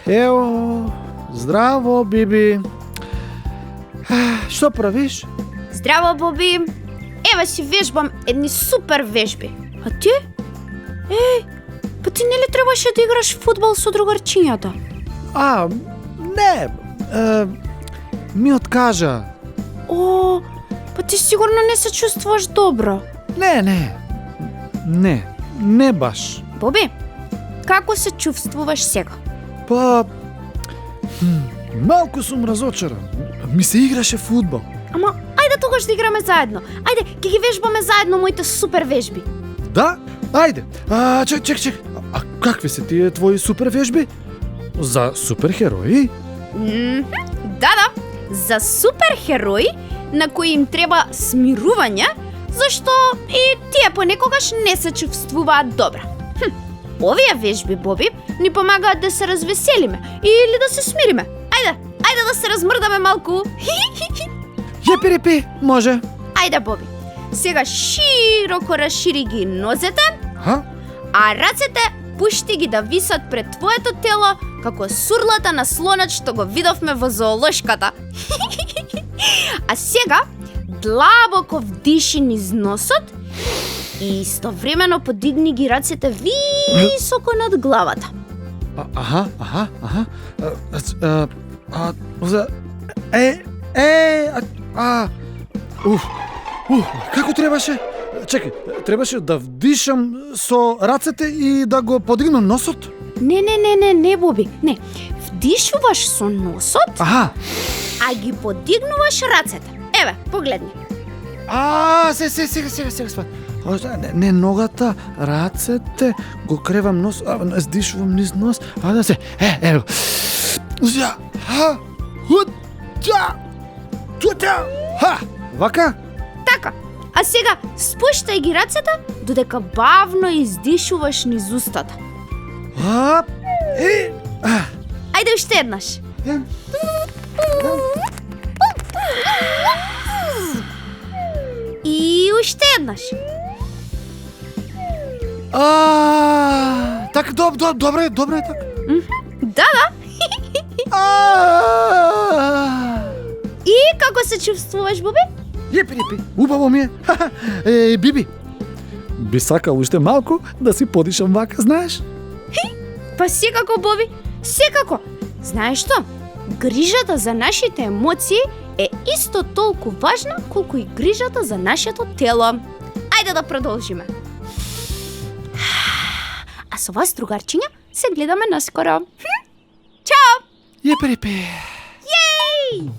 Ево, здраво, Биби. Што правиш? Здраво, Боби. Ева си вежбам едни супер вежби. А ти? Па ти нели требаше да играш фудбал со другарчињата? Не, ми откажа. О, па ти сигурно не се чувствуваш добро. Не баш. Боби, како се чувствуваш сега? Па, малку сум разочаран. Ми се играше фудбал. Ама, ајде тогаш да играме заедно. Ајде, ќе ги вежбаме заедно моите супер вежби. Да? Ајде. Чек. А какви се тие твои супер вежби? За суперхерои? Да, за суперхерои на кои им треба смирување, зашто и тие понекогаш не се чувствуваат добро. Овие вежби, Боби, ни помагаат да се развеселиме или да се смириме. Ајде да се размрдаме малку. Јепи-репи, може. Ајде, Боби. Сега широко расшири ги нозете, а рацете пушти ги да висат пред твоето тело како сурлата на слонот што го видовме во зоолошката. А сега длабоко вдиши низ носот и истовремено подигни ги рацете високо над главата. Како требаше? Чекај, требаше да вдишам со рацете и да го подигнам носот? Не, Боби, не. Вдишуваш со носот, а ги подигнуваш рацете. Еве, погледни. Сега спад. Не ногата, рацете, го кревам нос, здишувам низ нос, ево. Вака? Така. А сега спуштај ги рацете додека бавно издишуваш низ устата. Ајде уште еднаш. И уште еднаш. Така, добре така. Да. И како се чувствуваш, Боби? Јепи, убаво ми е. Биби, би сакал уште малку да си подишам вака, знаеш? Па секако, Боби, секако. Знаеш што? Грижата за нашите емоции е исто толку важна колку и грижата за нашето тело. Ајде да продолжиме. А со вас, другарчиња, се гледаме наскоро. Чао! Јепи. Јеј!